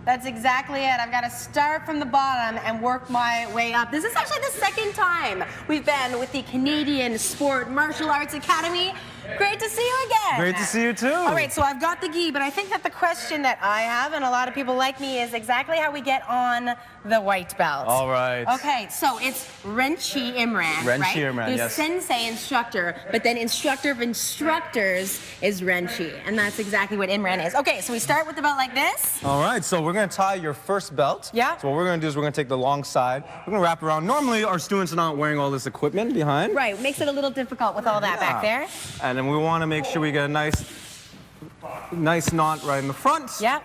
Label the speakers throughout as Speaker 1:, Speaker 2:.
Speaker 1: That's exactly it. I've got to start from the bottom and work my way up. This is actually the second time we've been with the Canadian Sport Martial Arts Academy. Great to see you again.
Speaker 2: Great to see you too.
Speaker 1: All right, so I've got the gi, but I think that the question that I have, and a lot of people like me, is exactly how we get on the white belt.
Speaker 2: All right.
Speaker 1: Okay, so it's Renchi Imran, right?
Speaker 2: Renchi Imran,
Speaker 1: There's
Speaker 2: yes.
Speaker 1: sensei instructor, but then instructor of instructors is Renchi, and that's exactly what Imran is. Okay, so we start with the belt like this.
Speaker 2: All right, so we're going to tie your first belt.
Speaker 1: Yeah.
Speaker 2: So what we're going to do is we're going to take the long side. We're going to wrap around. Normally, our students are not wearing all this equipment behind.
Speaker 1: Right, makes it a little difficult with all that back there.
Speaker 2: And then we want to make sure we get a nice knot right in the front.
Speaker 1: Yep.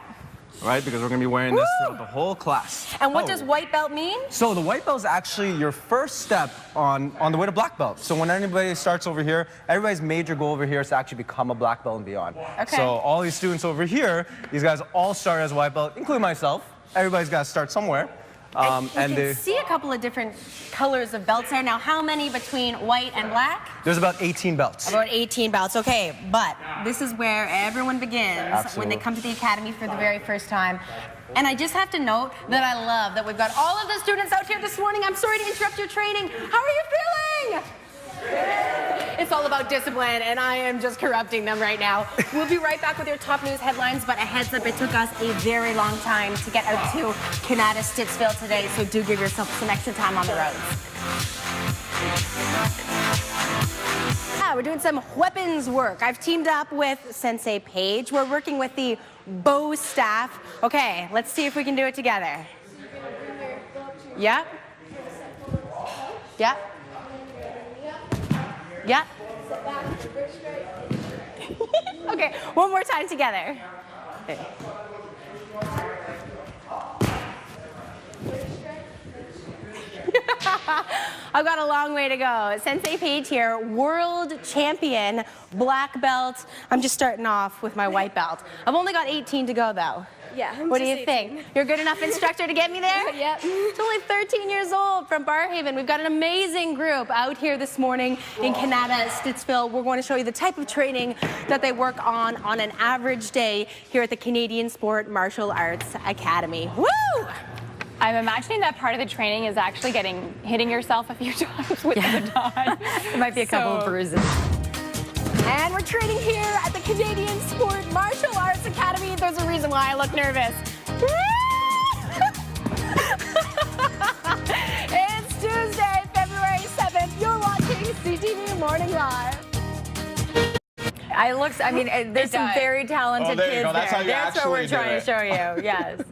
Speaker 2: Right, because we're going to be wearing this throughout the whole class.
Speaker 1: And what does white belt mean?
Speaker 2: So the white belt is actually your first step on the way to black belt. So when anybody starts over here, everybody's major goal over here is to actually become a black belt and beyond.
Speaker 1: Okay.
Speaker 2: So all these students over here, these guys all start as white belt, including myself. Everybody's got to start somewhere.
Speaker 1: You can see a couple of different colors of belts there. Now, how many between white and black?
Speaker 2: There's about 18 belts.
Speaker 1: About 18 belts, okay. But this is where everyone begins when they come to the academy for the very first time. And I just have to note that I love that we've got all of the students out here this morning. I'm sorry to interrupt your training. How are you feeling? It's all about discipline, and I am just corrupting them right now. We'll be right back with your top news headlines, but a heads up, it took us a very long time to get out to Canada Stittsville today, so do give yourself some extra time on the roads. Yeah, we're doing some weapons work. I've teamed up with Sensei Paige. We're working with the bow staff. Okay, let's see if we can do it together. Yep. Yep. Yep. Okay, one more time together. Okay. I've got a long way to go. Sensei Paige here, world champion, black belt. I'm just starting off with my white belt. I've only got 18 to go though.
Speaker 3: Yeah.
Speaker 1: What do you think? You're a good enough instructor to get me there?
Speaker 3: Yep.
Speaker 1: It's only 13 years old from Barhaven. We've got an amazing group out here this morning in Canada, Stittsville. We're going to show you the type of training that they work on an average day here at the Canadian Sport Martial Arts Academy. Woo!
Speaker 3: I'm imagining that part of the training is actually hitting yourself a few times with the baton.
Speaker 4: It might be a couple of bruises.
Speaker 1: And we're training here at the Canadian Sport Martial Arts Academy. There's a reason why I look nervous. It's Tuesday, February 7th. You're watching CTV Morning Live.
Speaker 4: There's some very talented kids there.
Speaker 5: That's
Speaker 4: what we're trying to show you, yes.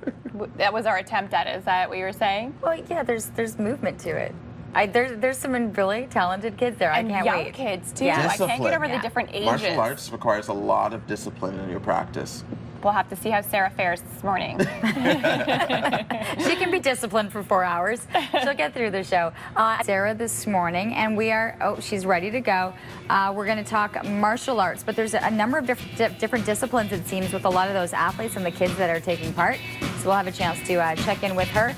Speaker 3: That was our attempt at it. Is that what you were saying?
Speaker 4: Well, yeah, there's movement to it. There's some really talented kids there.
Speaker 3: And
Speaker 4: I can't
Speaker 3: young
Speaker 4: wait.
Speaker 3: kids, too.
Speaker 4: Yeah.
Speaker 3: I can't get over the different ages.
Speaker 5: Martial arts requires a lot of discipline in your practice.
Speaker 3: We'll have to see how Sarah fares this morning.
Speaker 4: She can be disciplined for 4 hours. She'll get through the show. Sarah this morning, and she's ready to go. We're going to talk martial arts, but there's a number of different disciplines, it seems, with a lot of those athletes and the kids that are taking part. So we'll have a chance to check in with her.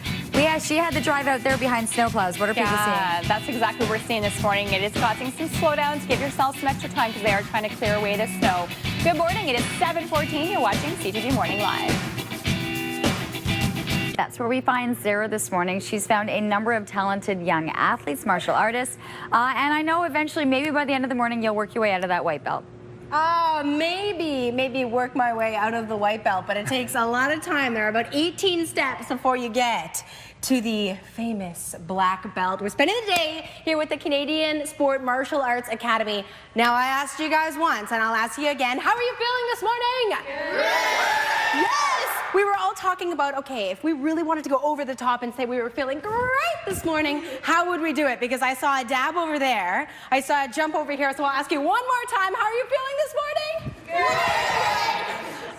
Speaker 4: She had the drive out there behind snowplows. What are people seeing?
Speaker 3: Yeah, that's exactly what we're seeing this morning. It is causing some slowdowns. Give yourself some extra time because they are trying to clear away the snow. Good morning. It is 7:14. You're watching CTV Morning Live.
Speaker 4: That's where we find Sarah this morning. She's found a number of talented young athletes, martial artists, and I know eventually, maybe by the end of the morning, you'll work your way out of that white belt.
Speaker 1: Maybe work my way out of the white belt, but it takes a lot of time. There are about 18 steps before you get to the famous black belt. We're spending the day here with the Canadian Sport Martial Arts Academy. Now, I asked you guys once, and I'll ask you again, how are you feeling this morning? Yes! We were all talking about, okay, if we really wanted to go over the top and say we were feeling great this morning, how would we do it? Because I saw a dab over there, I saw a jump over here, so I'll ask you one more time, how are you feeling this morning? Good!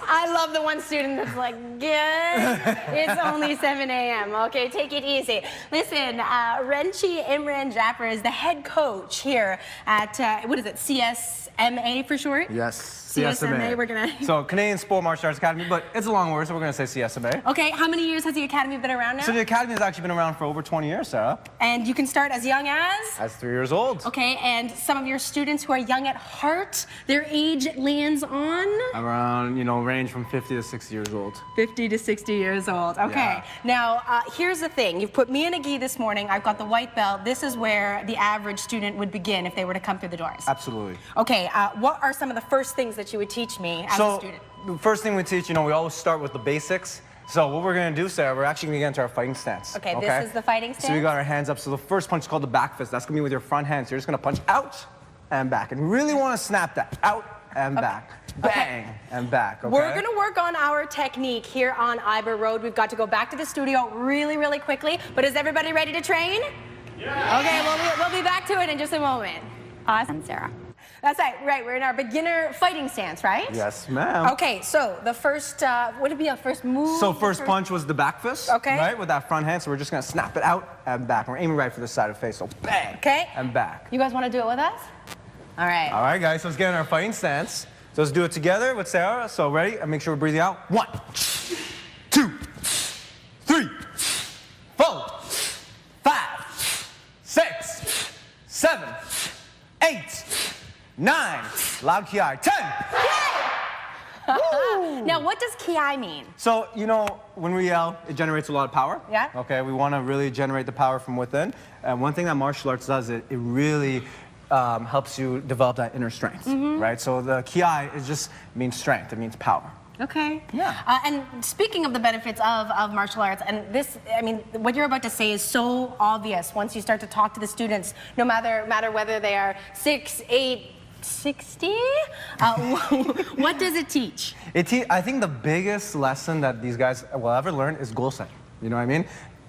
Speaker 1: I love the one student that's like, good. It's only 7 a.m. Okay, take it easy. Listen, Renchi Imran Japper is the head coach here at, what is it, CSMA for short?
Speaker 2: Yes.
Speaker 1: CSMA, we're gonna...
Speaker 2: So Canadian Sport Martial Arts Academy, but it's a long word, so we're gonna say CSMA.
Speaker 1: Okay, how many years has the academy been around now?
Speaker 2: So the academy has actually been around for over 20 years, Sarah.
Speaker 1: And you can start as young as?
Speaker 2: As 3 years old.
Speaker 1: Okay, and some of your students who are young at heart, their age lands on?
Speaker 2: Around, range from 50 to 60 years old.
Speaker 1: 50 to 60 years old. Okay.
Speaker 2: Yeah.
Speaker 1: Now, here's the thing. You've put me in a gi this morning. I've got the white belt. This is where the average student would begin if they were to come through the doors.
Speaker 2: Absolutely.
Speaker 1: Okay. What are some of the first things that you would teach me as a student?
Speaker 2: The first thing we teach, we always start with the basics. So what we're going to do, Sarah, we're actually going to get into our fighting stance.
Speaker 1: Okay, this is the fighting stance?
Speaker 2: So we got our hands up. So the first punch is called the back fist. That's going to be with your front hand. So you're just going to punch out and back. And you really want to snap that. Out and back. Bang and back. Okay?
Speaker 1: We're going to work on our technique here on Iber Road. We've got to go back to the studio really, really quickly. But is everybody ready to train? Yeah. Okay, well, we'll be back to it in just a moment.
Speaker 3: Awesome, Sarah.
Speaker 1: That's right, we're in our beginner fighting stance, right?
Speaker 2: Yes, ma'am.
Speaker 1: Okay, so the first, would it be a first move?
Speaker 2: So first punch was the back fist,
Speaker 1: okay.
Speaker 2: Right, with that front hand. So we're just gonna snap it out and back. We're aiming right for the side of the face, so bang,
Speaker 1: okay.
Speaker 2: And back.
Speaker 1: You guys wanna do it with us? All right.
Speaker 2: All right, guys, so let's get in our fighting stance. So let's do it together with Sarah. So ready, and make sure we're breathing out. 1, 2, 3, 4, 5, 6, 7, 8, 9, loud ki, 10.
Speaker 1: Now, what does ki mean?
Speaker 2: So, when we yell, it generates a lot of power.
Speaker 1: Yeah.
Speaker 2: Okay, we want to really generate the power from within. And one thing that martial arts does, it really helps you develop that inner strength, right? So the ki, it just means strength, it means power.
Speaker 1: Okay.
Speaker 2: Yeah.
Speaker 1: And speaking of the benefits of martial arts, and this, what you're about to say is so obvious once you start to talk to the students, no matter whether they are 6, 8, 60? What does it teach?
Speaker 2: I think the biggest lesson that these guys will ever learn is goal setting. You know what I mean?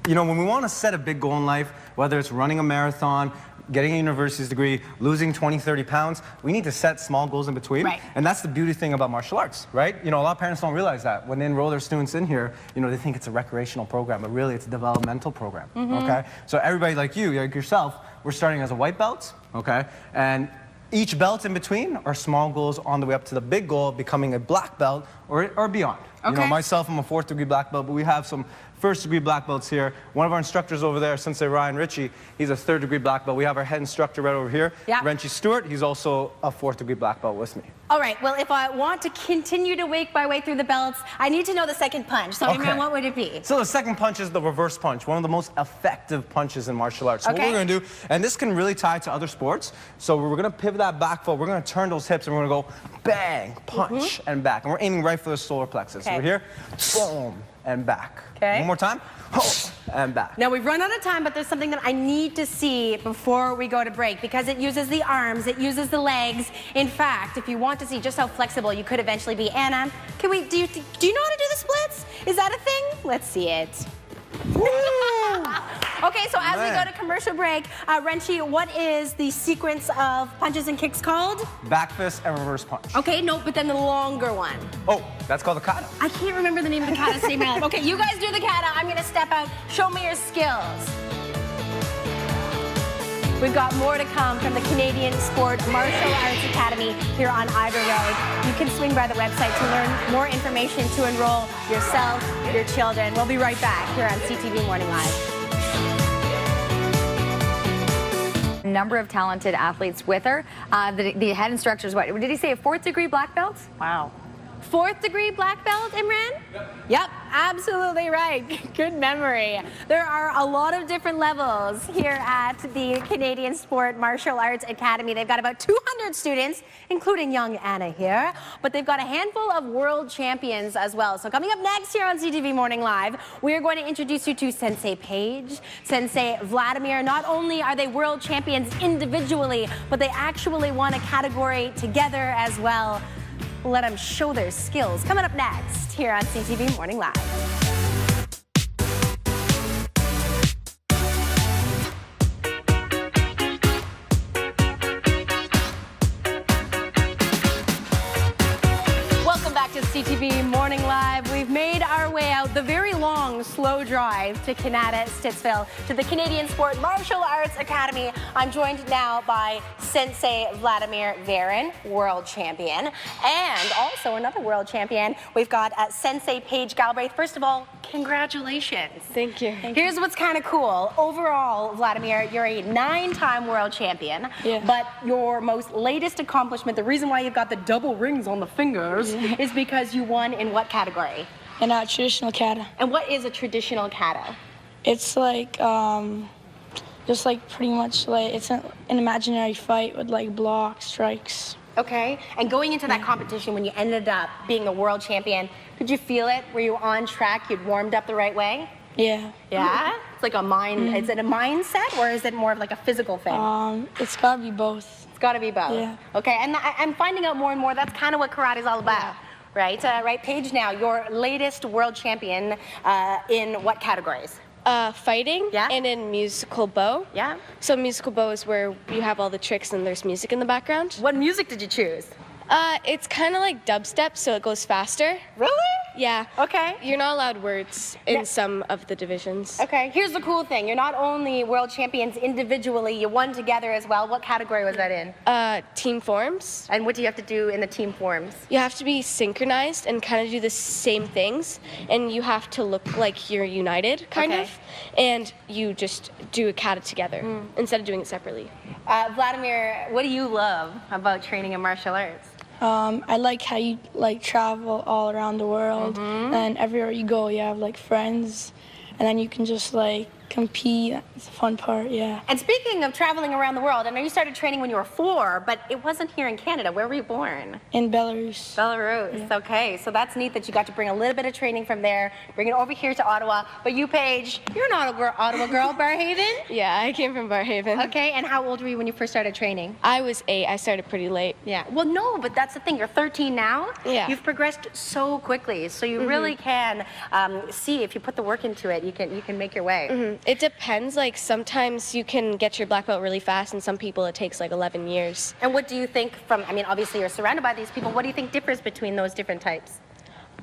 Speaker 2: When we want to set a big goal in life, whether it's running a marathon, getting a university's degree, losing 20, 30 pounds, we need to set small goals in between.
Speaker 1: Right.
Speaker 2: And that's the beauty thing about martial arts, right? A lot of parents don't realize that. When they enroll their students in here, they think it's a recreational program, but really it's a developmental program, okay? So everybody like you, like yourself, we're starting as a white belt, okay? And each belt in between are small goals on the way up to the big goal, becoming a black belt or beyond.
Speaker 1: Okay.
Speaker 2: Myself, I'm a 4th degree black belt, but we have some 1st degree black belts here. One of our instructors over there, Sensei Ryan Ritchie, he's a 3rd degree black belt. We have our head instructor right over here, Renchi Stewart. He's also a 4th degree black belt with me.
Speaker 1: All right, well, if I want to continue to make my way through the belts, I need to know the second punch. So, Imran, what would it be?
Speaker 2: So the second punch is the reverse punch, one of the most effective punches in martial arts. So what we're going to do, and this can really tie to other sports, so we're going to pivot that back foot, we're going to turn those hips, and we're going to go bang, punch, and back. And we're aiming right for the solar plexus. So we're here, boom, and back.
Speaker 1: Okay.
Speaker 2: One more time, and back.
Speaker 1: Now, we've run out of time, but there's something that I need to see before we go to break, because it uses the arms, it uses the legs. In fact, if you want to see just how flexible you could eventually be, Anna, do you know how to do the splits? Is that a thing? Let's see it. Okay, so as we go to commercial break, Renchi, what is the sequence of punches and kicks called?
Speaker 2: Back fist and reverse punch.
Speaker 1: Okay, no, but then the longer one.
Speaker 2: Oh, that's called the kata.
Speaker 1: I can't remember the name of the kata. Save my life. Okay, you guys do the kata. I'm going to step out. Show me your skills. We've got more to come from the Canadian Sport Martial Arts Academy here on Iber Road. You can swing by the website to learn more information to enroll yourself, your children. We'll be right back here on CTV Morning Live.
Speaker 4: Number of talented athletes with her. The head instructor is what? Did he say a 4th degree black belt?
Speaker 1: Wow. 4th degree black belt, Imran? Yep, absolutely right. Good memory. There are a lot of different levels here at the Canadian Sport Martial Arts Academy. They've got about 200 students, including young Anna here, but they've got a handful of world champions as well. So coming up next here on CTV Morning Live, we are going to introduce you to Sensei Paige, Sensei Vladimir. Not only are they world champions individually, but they actually won a category together as well. Let them show their skills. Coming up next here on CTV Morning Live. Welcome back to CTV Morning Live. We've made our way out the very long, slow drive to Canada, Stittsville, to the Canadian Sport Martial Arts Academy. I'm joined now by Sensei Vladimir Varin, world champion, and also another world champion. We've got Sensei Paige Galbraith. First of all, congratulations.
Speaker 6: Thank you.
Speaker 1: Here's what's kind of cool. Overall, Vladimir, you're a 9-time world champion, but your most latest accomplishment, the reason why you've got the double rings on the fingers, is because you won in what category?
Speaker 6: In a traditional kata.
Speaker 1: And what is a traditional kata?
Speaker 6: It's like, just like pretty much like, it's an imaginary fight with like blocks, strikes.
Speaker 1: Okay, and going into that competition when you ended up being the world champion, could you feel it? Were you on track? You'd warmed up the right way?
Speaker 6: Yeah.
Speaker 1: Yeah? It's like a mind, is it a mindset or is it more of like a physical thing?
Speaker 6: It's gotta be both.
Speaker 1: It's gotta be both.
Speaker 6: Yeah.
Speaker 1: Okay, and I'm finding out more and more that's kind of what karate is all about. Right? Right, Paige, now, your latest world champion in what categories?
Speaker 7: Fighting and in musical bow.
Speaker 1: Yeah.
Speaker 7: So musical bow is where you have all the tricks and there's music in the background.
Speaker 1: What music did you choose?
Speaker 7: It's kind of like dubstep, so it goes faster.
Speaker 1: Really?
Speaker 7: Yeah.
Speaker 1: Okay.
Speaker 7: You're not allowed words in some of the divisions.
Speaker 1: Okay, here's the cool thing. You're not only world champions individually, you won together as well. What category was that in?
Speaker 7: Team forms.
Speaker 1: And what do you have to do in the team forms?
Speaker 7: You have to be synchronized and kind of do the same things, and you have to look like you're united, kind of, and you just do a kata together instead of doing it separately.
Speaker 1: Vladimir, what do you love about training in martial arts?
Speaker 6: I like how you like travel all around the world, and everywhere you go, you have like friends, and then you can just like compete. It's a fun part, yeah.
Speaker 1: And speaking of traveling around the world, I know you started training when you were 4, but it wasn't here in Canada. Where were you born?
Speaker 6: In Belarus.
Speaker 1: Belarus, okay. So that's neat that you got to bring a little bit of training from there, bring it over here to Ottawa. But you, Paige, you're not an Ottawa girl, Barrhaven?
Speaker 7: Yeah, I came from Barrhaven.
Speaker 1: Okay, and how old were you when you first started training?
Speaker 7: I was 8. I started pretty late.
Speaker 1: Yeah. Well, no, but that's the thing. You're 13 now.
Speaker 7: Yeah.
Speaker 1: You've progressed so quickly, so you really can see if you put the work into it, you can make your way.
Speaker 7: It depends. Like sometimes you can get your black belt really fast, and some people it takes like 11 years.
Speaker 1: And what do you think from? I mean, obviously you're surrounded by these people. What do you think differs between those different types?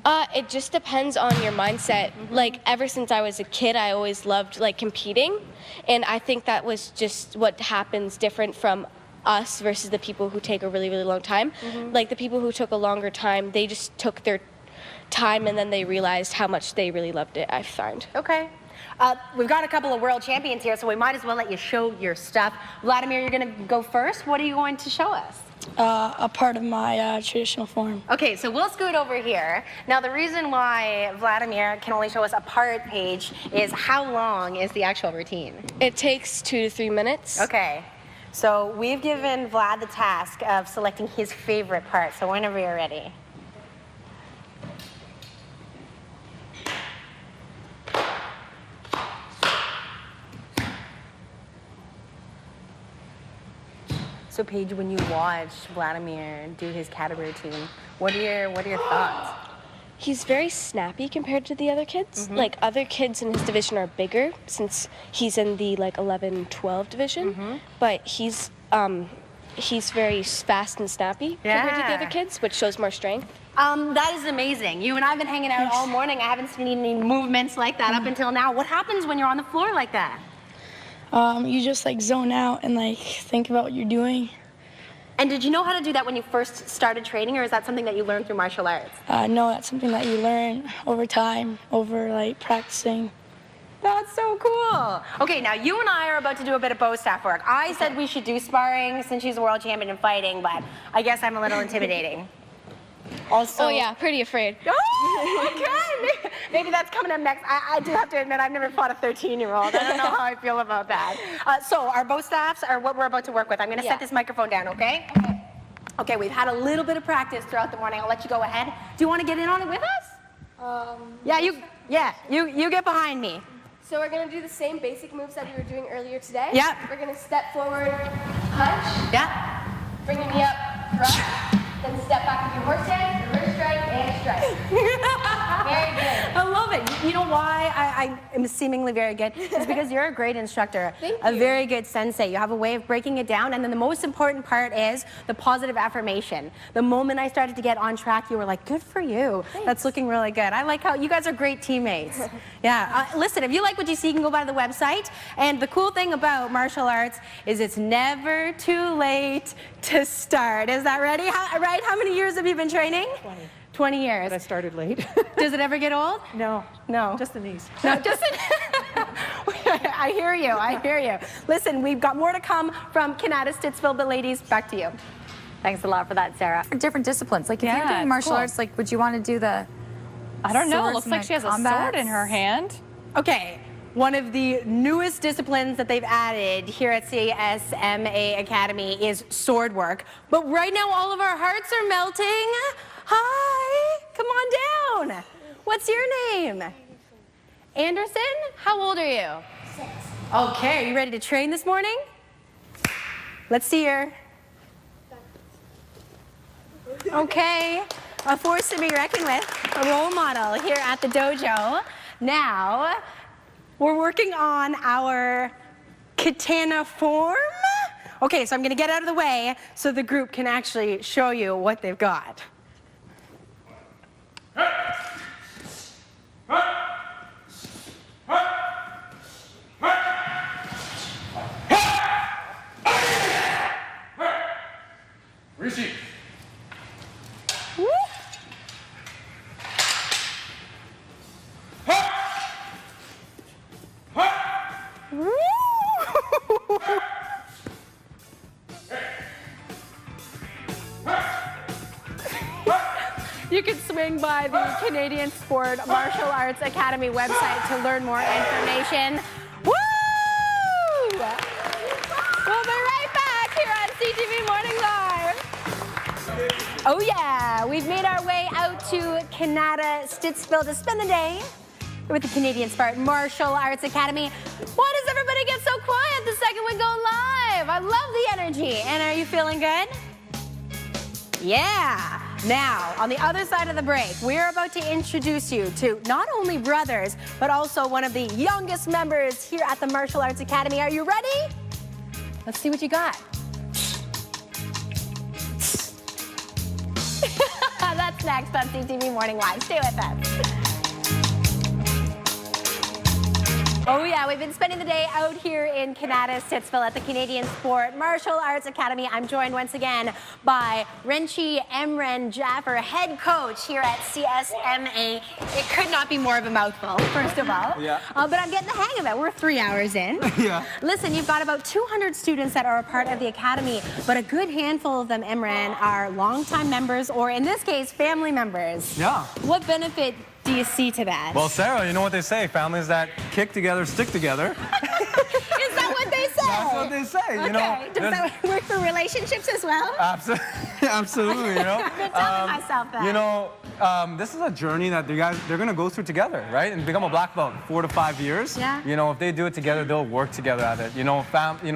Speaker 7: It just depends on your mindset. Like ever since I was a kid, I always loved like competing, and I think that was just what happens different from us versus the people who take a really, really long time. Like the people who took a longer time, they just took their time and then they realized how much they really loved it, I find.
Speaker 1: Okay. We've got a couple of world champions here, so we might as well let you show your stuff. Vladimir, you're going to go first. What are you going to show us?
Speaker 6: A part of my traditional form.
Speaker 1: Okay, so we'll scoot over here. Now, the reason why Vladimir can only show us a part, Paige, is how long is the actual routine?
Speaker 7: It takes 2 to 3 minutes.
Speaker 1: Okay. So we've given Vlad the task of selecting his favorite part, so whenever you're ready. So Paige, when you watch Vladimir do his kata routine, what are your thoughts?
Speaker 7: He's very snappy compared to the other kids. Like other kids in his division are bigger since he's in the like 11-12 division, but he's very fast and snappy compared to the other kids, which shows more strength.
Speaker 1: That is amazing. You and I have been hanging out all morning. I haven't seen any movements like that up until now. What happens when you're on the floor like that?
Speaker 6: You just like zone out and like think about what you're doing.
Speaker 1: And did you know how to do that when you first started training, or is that something that you learned through martial arts?
Speaker 6: No, that's something that you learn over time, over like practicing.
Speaker 1: That's so cool. Okay, now you and I are about to do a bit of bow staff work. I said we should do sparring since she's a world champion in fighting, but I guess I'm a little intimidating. Also,
Speaker 7: Oh yeah, pretty afraid.
Speaker 1: Oh, okay. Maybe that's coming up next. I do have to admit, I've never fought a 13-year-old. I don't know how I feel about that. So our bow staffs are what we're about to work with. I'm going to set this microphone down, okay? Okay, we've had a little bit of practice throughout the morning. I'll let you go ahead. Do you want to get in on it with us? You get behind me.
Speaker 7: So we're going to do the same basic moves that we were doing earlier today.
Speaker 1: Yeah.
Speaker 7: We're going to step forward, punch.
Speaker 1: Yeah.
Speaker 7: Bring your knee up, thrust. Then step back with your horse stance, reverse strike, and strike. Very good.
Speaker 1: I love it. You know why I am seemingly very good is because you're a great instructor,
Speaker 7: Thank
Speaker 1: a
Speaker 7: you.
Speaker 1: very good sensei. You have a way of breaking it down, and then the most important part is the positive affirmation. The moment I started to get on track, you were like, good for you. That's looking really good. I like how you guys are great teammates. Yeah, listen, if you like what you see, you can go by the website. And the cool thing about martial arts is it's never too late to start. Is that right? How many years have you been training? 20 years.
Speaker 8: But I started late.
Speaker 1: Does it ever get old?
Speaker 8: No.
Speaker 1: No.
Speaker 8: Just the knees.
Speaker 1: No, just I hear you. I hear you. Listen, we've got more to come from Canada Stittsville, but ladies, back to you.
Speaker 4: Thanks a lot for that, Sarah. Different disciplines. Like if
Speaker 3: Yeah,
Speaker 4: you're doing
Speaker 3: it's
Speaker 4: martial
Speaker 3: cool.
Speaker 4: arts, like would you want to do the
Speaker 3: I don't know. It
Speaker 4: swords
Speaker 3: looks
Speaker 4: and
Speaker 3: like
Speaker 4: the
Speaker 3: she has a sword
Speaker 4: combats?
Speaker 3: in her hand.
Speaker 1: Okay, one of the newest disciplines that they've added here at CSMA Academy is sword work. But right now, all of our hearts are melting. Hi, come on down. What's your name? Anderson? How old are you? 6. Okay, are you ready to train this morning? Let's see her. Okay, a force to be reckoned with, a role model here at the dojo. Now, we're working on our katana form. Okay, so I'm gonna get out of the way so the group can actually show you what they've got.
Speaker 9: Receive.
Speaker 1: Woo! Woo! You can swing by the Canadian Sport Martial Arts Academy website to learn more information. Woo! We'll be right back here on CTV Morning Live. Oh yeah, we've made our way out to Canada Stittsville to spend the day with the Canadian Sport Martial Arts Academy. Why does everybody get so quiet the second we go live? I love the energy. And are you feeling good? Yeah. Now, on the other side of the break, we're about to introduce you to not only brothers, but also one of the youngest members here at the Martial Arts Academy. Are you ready? Let's see what you got. That's next on CTV Morning Live. Stay with us. Oh yeah, we've been spending the day out here in Canada Stittsville at the Canadian Sport Martial Arts Academy. I'm joined once again by Renchi Emren Jaffer, head coach here at CSMA. It could not be more of a mouthful, first of all.
Speaker 2: Yeah.
Speaker 1: But I'm getting the hang of it. We're 3 hours in.
Speaker 2: Yeah.
Speaker 1: Listen, you've got about 200 students that are a part of the academy, but a good handful of them, Emren, are longtime members, or in this case, family members.
Speaker 2: Yeah.
Speaker 1: What benefit do you see to that?
Speaker 2: Well, Sarah, you know what they say, families that kick together stick together.
Speaker 1: Is that what they say?
Speaker 2: That's what they say,
Speaker 1: Okay.
Speaker 2: you know.
Speaker 1: Does that work for relationships as well?
Speaker 2: Absolutely, you know.
Speaker 1: I've been telling myself that.
Speaker 2: You know, this is a journey that they're gonna go through together, right? And become a black belt, 4 to 5 years.
Speaker 1: Yeah.
Speaker 2: You know, if they do it together, they'll work together at it. You know,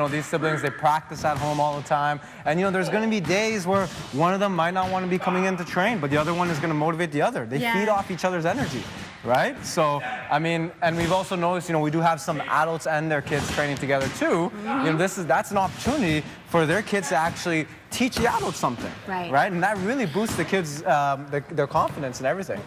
Speaker 2: these siblings, they practice at home all the time. And you know, there's gonna be days where one of them might not want to be coming in to train, but the other one is gonna motivate the other. They feed off each other's energy. Right? So, I mean, and we've also noticed, you know, we do have some adults and their kids training together too. You know, that's an opportunity for their kids to actually teach the adults something.
Speaker 1: Right.
Speaker 2: Right? And that really boosts the kids, their confidence and everything.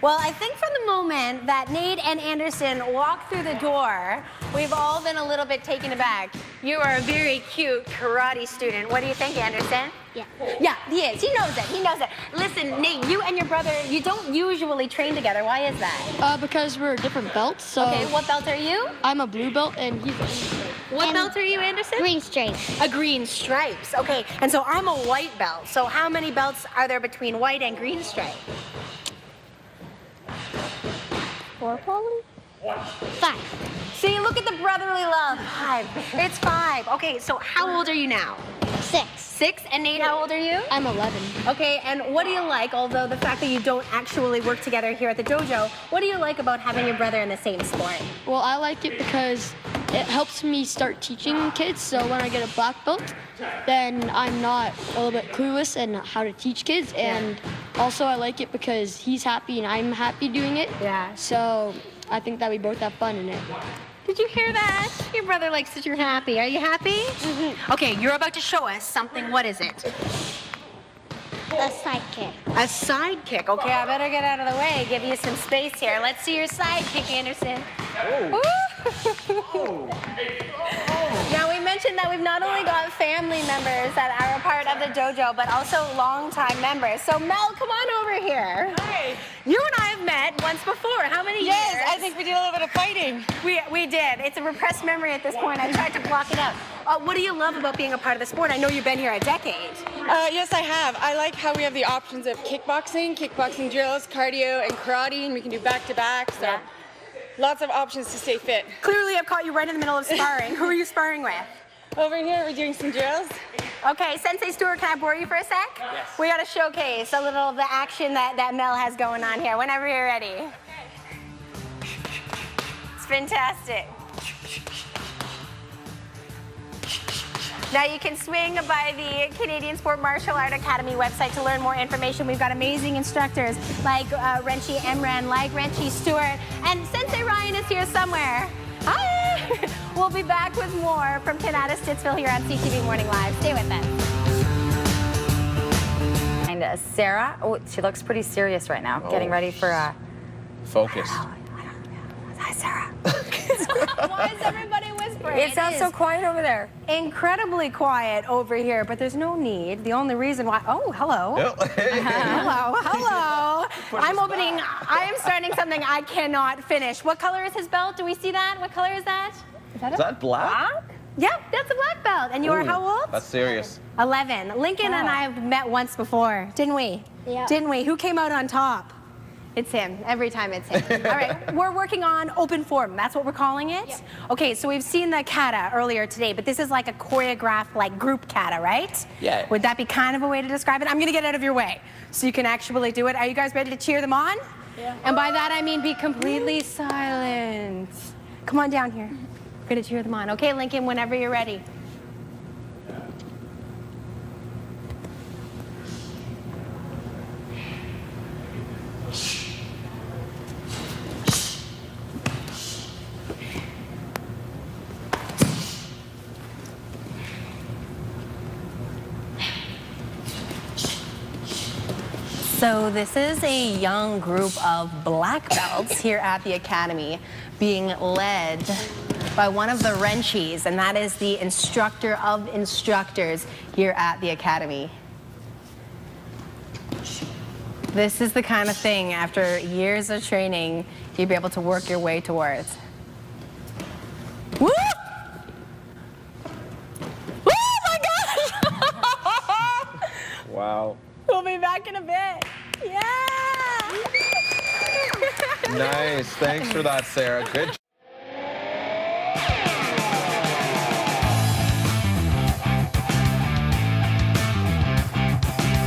Speaker 1: Well, I think from the moment that Nate and Anderson walked through the door, we've all been a little bit taken aback. You are a very cute karate student. What do you think, Anderson?
Speaker 10: Yeah.
Speaker 1: Yeah, he is. He knows it. He knows it. Listen, Nate, you and your brother, you don't usually train together. Why is that?
Speaker 10: Because we're different belts. So
Speaker 1: Okay, what belt are you?
Speaker 10: I'm a blue belt and he's a green stripe.
Speaker 1: What belt are you, Anderson?
Speaker 10: Green stripes.
Speaker 1: A green stripes. Okay, and so I'm a white belt. So how many belts are there between white and green stripe?
Speaker 10: 4 probably? 5.
Speaker 1: See, look at the brotherly love. 5. It's 5. Okay, so how old are you now?
Speaker 10: 6.
Speaker 1: 6. And Nate, how old are you?
Speaker 10: I'm 11.
Speaker 1: Okay, and what do you like, although the fact that you don't actually work together here at the dojo, what do you like about having your brother in the same sport?
Speaker 10: Well, I like it because it helps me start teaching kids. So when I get a black belt, then I'm not a little bit clueless in how to teach kids. And also I like it because he's happy and I'm happy doing it.
Speaker 1: Yeah.
Speaker 10: So I think that we both have fun in it.
Speaker 1: Did you hear that? Your brother likes that you're happy. Are you happy? Okay, you're about to show us something. What is it?
Speaker 8: A sidekick.
Speaker 1: A sidekick. Okay, I better get out of the way. Give you some space here. Let's see your sidekick, Anderson. Now, we mentioned that we've not only got family members that are a part of the dojo, but also longtime members. So, Mel, come on over here.
Speaker 11: Hi.
Speaker 1: You and I have met once before. How many years?
Speaker 11: Yes, I think we did a little bit of fighting.
Speaker 1: We did. It's a repressed memory at this point. I tried to block it out. What do you love about being a part of the sport? I know you've been here a decade.
Speaker 11: Yes, I have. I like how we have the options of kickboxing drills, cardio, and karate, and we can do back-to-back, so lots of options to stay fit.
Speaker 1: Clearly, I've caught you right in the middle of sparring. Who are you sparring with?
Speaker 11: Over here, we're doing some drills.
Speaker 1: Okay, Sensei Stewart, can I borrow you for a sec? Yes. We got to showcase a little of the action that Mel has going on here. Whenever you're ready. It's fantastic. Now you can swing by the Canadian Sport Martial Art Academy website to learn more information. We've got amazing instructors like Renchi Emran, like Renchi Stewart, and Sensei Ryan is here somewhere. Hi! We'll be back with more from Canada Stittsville here on CTV Morning Live. Stay with us.
Speaker 4: And Sarah, oh, she looks pretty serious right now, getting ready for
Speaker 5: Focus.
Speaker 4: Hi, Sarah.
Speaker 1: Why is everybody whispering?
Speaker 4: It sounds so quiet over there.
Speaker 1: Incredibly quiet over here, but there's no need. The only reason why, oh, hello. Hello. I am starting something I cannot finish. What color is his belt? Do we see that? What color is that?
Speaker 5: Is that black?
Speaker 1: Yep, that's a black belt. And you are how old?
Speaker 5: That's serious.
Speaker 1: 11. Lincoln and I have met once before, didn't we?
Speaker 8: Yeah.
Speaker 1: Didn't we? Who came out on top? It's him. Every time it's him. All right, we're working on open form. That's what we're calling it? Yep. Okay, so we've seen the kata earlier today, but this is like a choreographed, like group kata, right?
Speaker 5: Yeah.
Speaker 1: Would that be kind of a way to describe it? I'm gonna get out of your way so you can actually do it. Are you guys ready to cheer them on? Yeah. And by that I mean be completely silent. Come on down here. We're gonna cheer them on. Okay, Lincoln, whenever you're ready. So this is a young group of black belts here at the Academy being led by one of the Renchis, and that is the instructor of instructors here at the Academy. This is the kind of thing, after years of training, you'd be able to work your way towards. Woo! Oh my gosh!
Speaker 5: Wow.
Speaker 1: We'll be back in a bit. Yeah!
Speaker 5: Nice. Thanks for that, Sarah. Good job.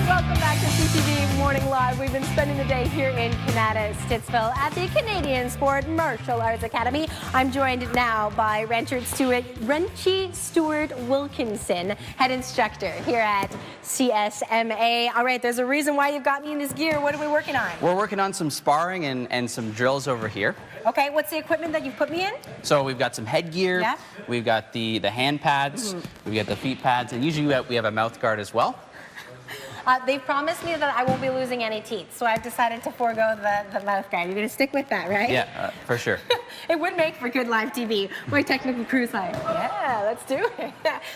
Speaker 1: Welcome back to CTV Morning Live. We've been spending the day here in Canada, Stittsville, at the Canadian Sport Martial Arts Academy. I'm joined now by Renchi Stewart Wilkinson, head instructor here at CSMA. All right, there's a reason why you've got me in this gear. What are we working on?
Speaker 12: We're working on some sparring and some drills over here.
Speaker 1: Okay, what's the equipment that you've put me in?
Speaker 12: So we've got some headgear,
Speaker 1: Yeah.
Speaker 12: we've got the hand pads, we've got the feet pads, and usually we have a mouth guard as well.
Speaker 1: They've promised me that I won't be losing any teeth, so I've decided to forego the mouth guard. You're going to stick with that, right?
Speaker 12: Yeah, for sure.
Speaker 1: It would make for good live TV. My technical crew's like, yeah, let's do it.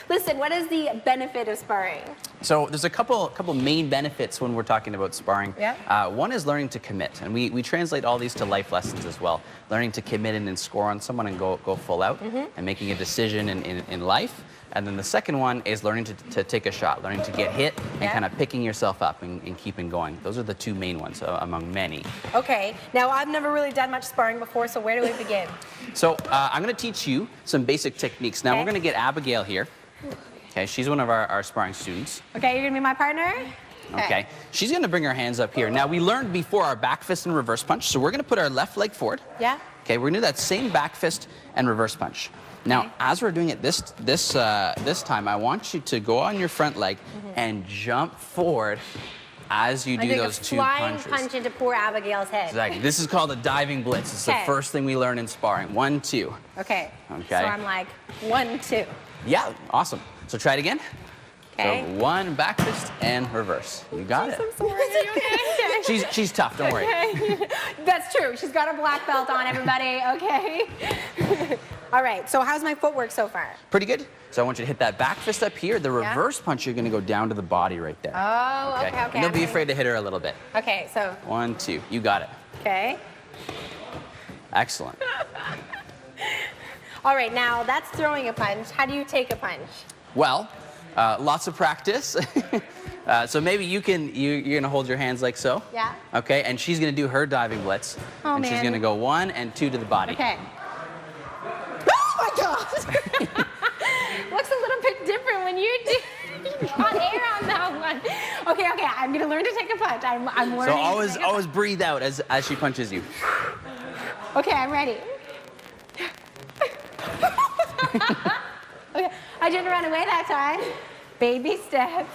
Speaker 1: Listen, what is the benefit of sparring?
Speaker 12: So there's a couple main benefits when we're talking about sparring.
Speaker 1: Yeah.
Speaker 12: One is learning to commit, and we translate all these to life lessons as well. Learning to commit and score on someone and go full out, and making a decision in life. And then the second one is learning to take a shot, learning to get hit, and kind of picking yourself up and keeping going. Those are the two main ones among many.
Speaker 1: Okay, now I've never really done much sparring before, so where do we begin?
Speaker 12: So I'm going to teach you some basic techniques. Now we're going to get Abigail here. Okay, she's one of our sparring students.
Speaker 1: Okay, you're going to be my partner?
Speaker 12: Okay, she's going to bring her hands up here. Now we learned before our back fist and reverse punch, so we're going to put our left leg forward.
Speaker 1: Yeah.
Speaker 12: Okay, we're going to do that same back fist and reverse punch. Now, as we're doing it this time, I want you to go on your front leg and jump forward as you do
Speaker 1: Like
Speaker 12: those
Speaker 1: a
Speaker 12: two
Speaker 1: flying
Speaker 12: punches.
Speaker 1: punch into poor Abigail's head.
Speaker 12: Exactly. This is called a diving blitz. It's the
Speaker 1: Okay.
Speaker 12: first thing we learn in sparring. 1, 2.
Speaker 1: Okay.
Speaker 12: Okay.
Speaker 1: So I'm like 1, 2.
Speaker 12: Yeah, awesome. So try it again.
Speaker 1: Okay.
Speaker 12: So 1 back fist and reverse. You got it.
Speaker 1: I'm sorry. Are you okay?
Speaker 12: She's tough, don't worry.
Speaker 1: Okay. That's true. She's got a black belt on, everybody. Okay. All right. So how's my footwork so far?
Speaker 12: Pretty good. So I want you to hit that back fist up here. The reverse punch, you're going to go down to the body right there.
Speaker 1: Oh, okay.
Speaker 12: And don't be afraid to hit her a little bit.
Speaker 1: Okay. So.
Speaker 12: 1, 2. You got it.
Speaker 1: Okay.
Speaker 12: Excellent.
Speaker 1: All right. Now that's throwing a punch. How do you take a punch?
Speaker 12: Well, lots of practice. So maybe you're gonna hold your hands like so.
Speaker 1: Yeah.
Speaker 12: Okay, and she's gonna do her diving blitz.
Speaker 1: Oh,
Speaker 12: and she's
Speaker 1: man.
Speaker 12: gonna go 1 and 2 to the body.
Speaker 1: Okay. Oh my God! Looks a little bit different when you do. Hot air on that one. Okay. I'm gonna learn to take a punch. I'm learning.
Speaker 12: So always breathe out as she punches you.
Speaker 1: Okay, I'm ready. Okay, I didn't run away that time. Baby steps,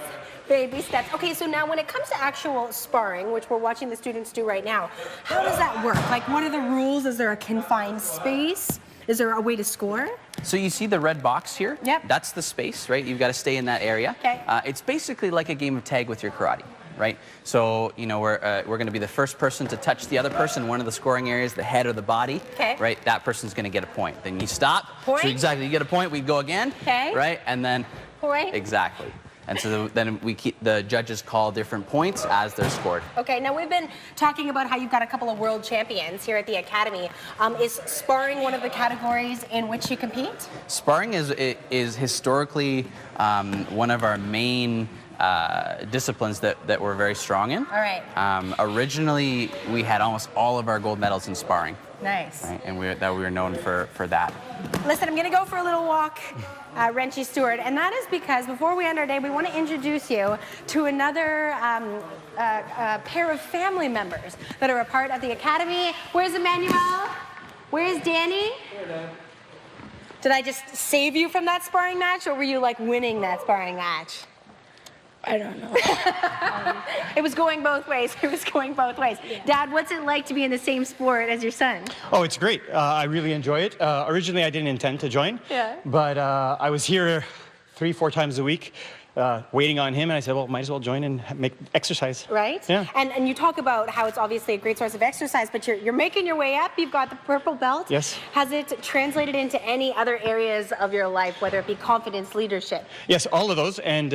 Speaker 1: baby steps. Okay, so now when it comes to actual sparring, which we're watching the students do right now, how does that work? Like, what are the rules? Is there a confined space? Is there a way to score?
Speaker 12: So you see the red box here?
Speaker 1: Yep.
Speaker 12: That's the space, right? You've got to stay in that area.
Speaker 1: Okay.
Speaker 12: It's basically like a game of tag with your karate, right? So, you know, we're going to be the first person to touch the other person, one of the scoring areas, the head or the body.
Speaker 1: Okay.
Speaker 12: Right? That person's going to get a point. Then you stop.
Speaker 1: Point?
Speaker 12: So exactly, you get a point, we go again.
Speaker 1: Okay.
Speaker 12: Right? And then...
Speaker 1: Point?
Speaker 12: Exactly. And so then the judges call different points as they're scored.
Speaker 1: Okay, now we've been talking about how you've got a couple of world champions here at the Academy. Is sparring one of the categories in which you compete?
Speaker 12: Sparring is historically one of our main disciplines that we're very strong in.
Speaker 1: All right.
Speaker 12: Originally, we had almost all of our gold medals in sparring.
Speaker 1: Nice.
Speaker 12: Right? And we were known for that.
Speaker 1: Listen, I'm going to go for a little walk, Wrenchy Stewart, and that is because before we end our day, we want to introduce you to another pair of family members that are a part of the Academy. Where's Emmanuel? Where's Danny? Did I just save you from that sparring match, or were you like winning that sparring match?
Speaker 6: I don't know.
Speaker 1: It was going both ways. It was going both ways. Yeah. Dad, what's it like to be in the same sport as your son?
Speaker 13: Oh, it's great. I really enjoy it. Originally, I didn't intend to join.
Speaker 1: Yeah.
Speaker 13: But I was here 3-4 times a week waiting on him, and I said, well, might as well join and make exercise.
Speaker 1: Right?
Speaker 13: Yeah.
Speaker 1: And you talk about how it's obviously a great source of exercise, but you're making your way up. You've got the purple belt.
Speaker 13: Yes.
Speaker 1: Has it translated into any other areas of your life, whether it be confidence, leadership?
Speaker 13: Yes, all of those. And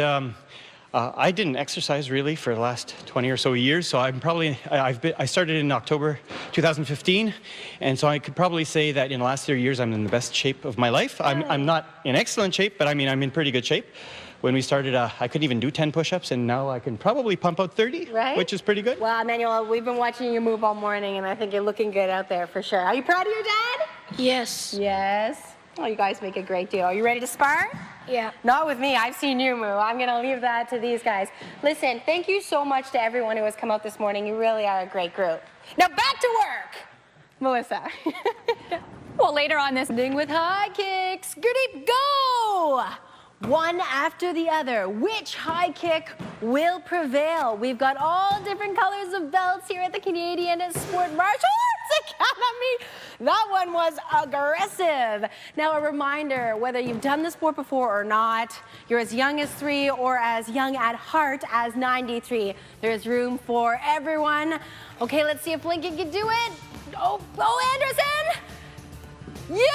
Speaker 13: I didn't exercise really for the last 20 or so years, so I started in October 2015, and so I could probably say that in the last 3 years I'm in the best shape of my life. I'm not in excellent shape, but I mean I'm in pretty good shape. When we started, I couldn't even do 10 push-ups, and now I can probably pump out 30,
Speaker 1: right?
Speaker 13: Which is pretty good.
Speaker 1: Well, Emmanuel, we've been watching you move all morning, and I think you're looking good out there for sure. Are you proud of your dad?
Speaker 6: Yes.
Speaker 1: Yes. Oh, you guys make a great deal. Are you ready to spar?
Speaker 6: Yeah.
Speaker 1: Not with me. I've seen you move. I'm going to leave that to these guys. Listen, thank you so much to everyone who has come out this morning. You really are a great group. Now back to work. Melissa.
Speaker 3: Well, later on this
Speaker 1: Ding with high kicks. Goody, go! One after the other. Which high kick will prevail? We've got all different colors of belts here at the Canadian Sport Martial Arts Academy. That one was aggressive. Now a reminder, whether you've done the sport before or not, you're as young as 3 or as young at heart as 93. There's room for everyone. Okay, let's see if Lincoln can do it. Oh, Anderson! Yeah!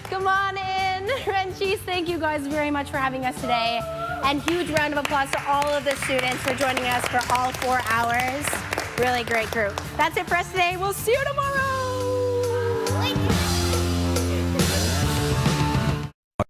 Speaker 1: Come on in, Wrenchies. Thank you guys very much for having us today. And huge round of applause to all of the students for joining us for all 4 hours. Really great group. That's it for us today. We'll see you tomorrow.